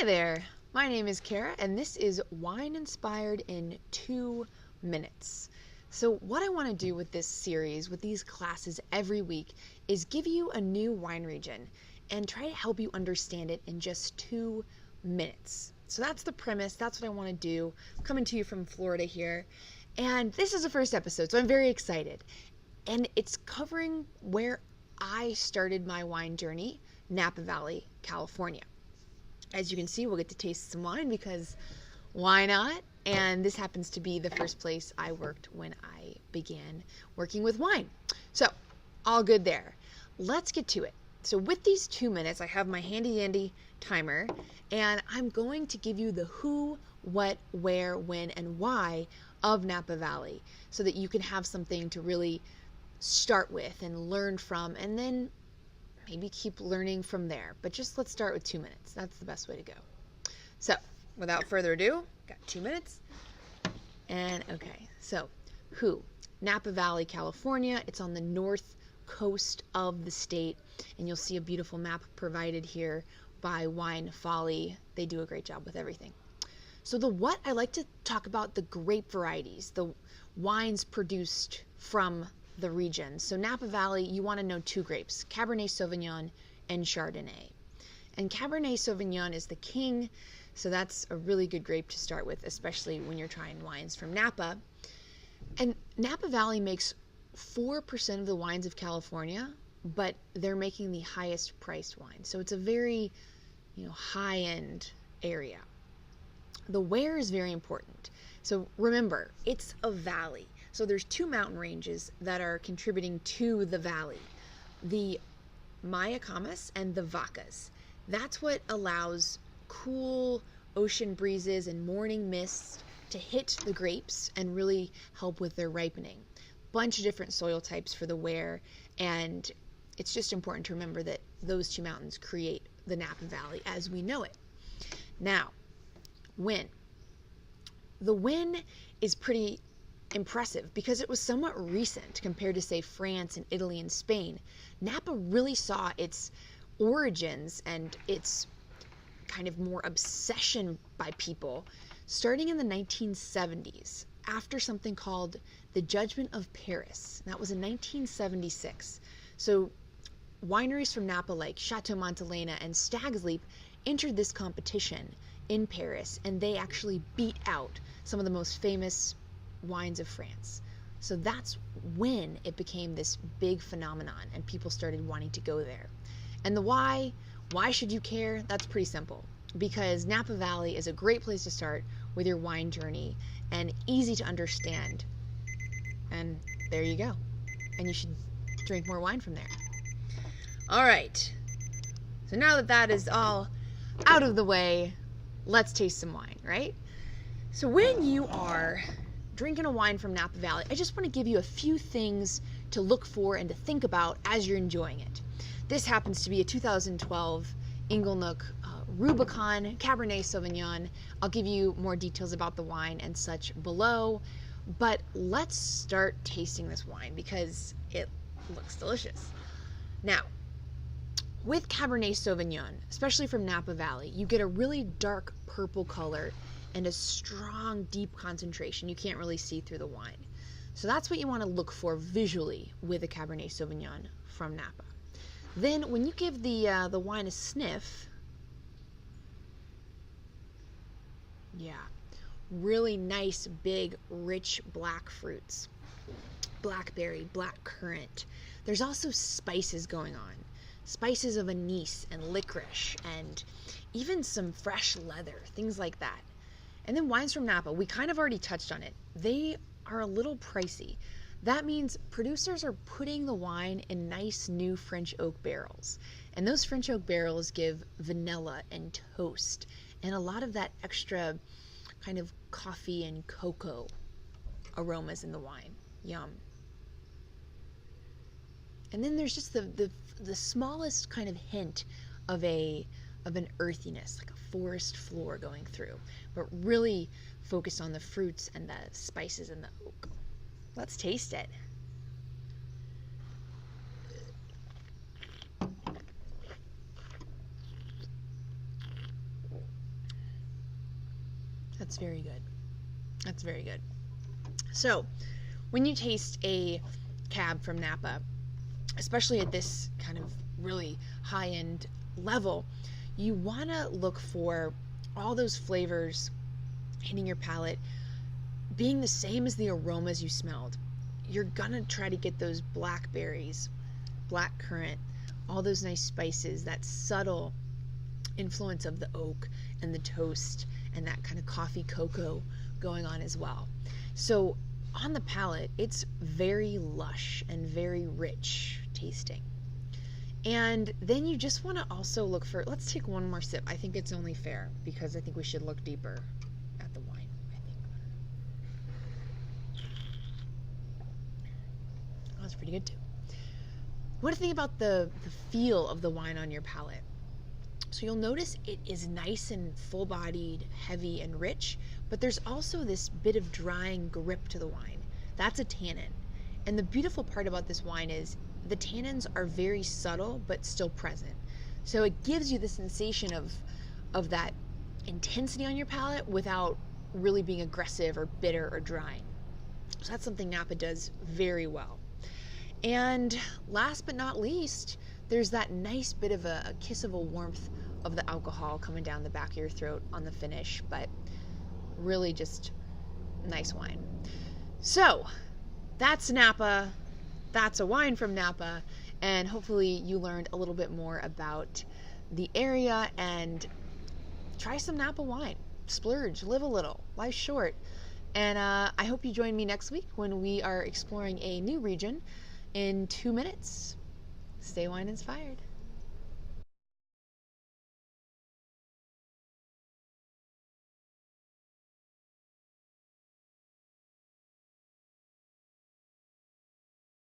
Hi there, my name is Kara and this is Wine Inspired in 2 minutes. So what I want to do with this series, with these classes every week, is give you a new wine region and try to help you understand it in just 2 minutes. So that's the premise, that's what I want to do. I'm coming to you from Florida here, and this is the first episode, so I'm very excited. And it's covering where I started my wine journey, Napa Valley, California. As you can see, we'll get to taste some wine because why not? And this happens to be the first place I worked when I began working with wine. So, all good there. Let's get to it. So with these 2 minutes, I have my handy dandy timer, and I'm going to give you the who, what, where, when, and why of Napa Valley so that you can have something to really start with and learn from, and then maybe keep learning from there. But just let's start with 2 minutes. That's the best way to go. So, without further ado, got 2 minutes. And okay, so who? Napa Valley, California. It's on the north coast of the state, and you'll see a beautiful map provided here by Wine Folly. They do a great job with everything. So the what, I like to talk about the grape varieties, the wines produced from the region. So Napa Valley, you want to know 2 grapes, Cabernet Sauvignon and Chardonnay. And Cabernet Sauvignon is the king, so that's a really good grape to start with, especially when you're trying wines from Napa. And Napa Valley makes 4% of the wines of California, but they're making the highest priced wine. So it's a very, high-end area. The where is very important. So remember, it's a valley. So there's 2 mountain ranges that are contributing to the valley, the Mayacamas and the Vacas. That's what allows cool ocean breezes and morning mists to hit the grapes and really help with their ripening. Bunch of different soil types for the where, and it's just important to remember that those 2 mountains create the Napa Valley as we know it. Now, when? The when is pretty impressive because it was somewhat recent compared to, say, France and Italy and Spain. Napa really saw its origins and its kind of more obsession by people starting in the 1970s after something called the Judgment of Paris. That was in 1976. So wineries from Napa like Chateau Montelena and Stag's Leap entered this competition in Paris, and they actually beat out some of the most famous wines of France. So that's when it became this big phenomenon and people started wanting to go there. And the why should you care? That's pretty simple. Because Napa Valley is a great place to start with your wine journey and easy to understand. And there you go. And you should drink more wine from there. All right. So now that that is all out of the way, let's taste some wine, right? So when you are drinking a wine from Napa Valley, I just want to give you a few things to look for and to think about as you're enjoying it. This happens to be a 2012 Inglenook Rubicon Cabernet Sauvignon. I'll give you more details about the wine and such below, but let's start tasting this wine because it looks delicious. Now, with Cabernet Sauvignon, especially from Napa Valley, you get a really dark purple color and a strong, deep concentration. You can't really see through the wine. So that's what you want to look for visually with a Cabernet Sauvignon from Napa. Then when you give the wine a sniff, yeah, really nice, big, rich black fruits. Blackberry, blackcurrant. There's also spices going on. Spices of anise and licorice and even some fresh leather, things like that. And then wines from Napa, we kind of already touched on it. They are a little pricey. That means producers are putting the wine in nice new French oak barrels. And those French oak barrels give vanilla and toast and a lot of that extra kind of coffee and cocoa aromas in the wine. Yum. And then there's just the smallest kind of hint of an earthiness, like a forest floor going through, but really focused on the fruits and the spices and the oak. Let's taste it. That's very good. That's very good. So, when you taste a cab from Napa, especially at this kind of really high-end level, you want to look for all those flavors hitting your palate, being the same as the aromas you smelled. You're gonna try to get those blackberries, blackcurrant, all those nice spices, that subtle influence of the oak and the toast and that kind of coffee cocoa going on as well. So on the palate, it's very lush and very rich tasting. And then you just want to also look for, let's take one more sip. I think it's only fair because I think we should look deeper at the wine, I think. Oh, that's pretty good too. What do you think about the feel of the wine on your palate? So you'll notice it is nice and full-bodied, heavy and rich, but there's also this bit of drying grip to the wine. That's a tannin. And the beautiful part about this wine is the tannins are very subtle but still present. So it gives you the sensation of that intensity on your palate without really being aggressive or bitter or drying. So that's something Napa does very well. And last but not least, there's that nice bit of a kiss of a warmth of the alcohol coming down the back of your throat on the finish, but really just nice wine. So that's Napa. That's a wine from Napa, and hopefully you learned a little bit more about the area and try some Napa wine. Splurge, live a little, life's short. And I hope you join me next week when we are exploring a new region in 2 minutes. Stay wine inspired.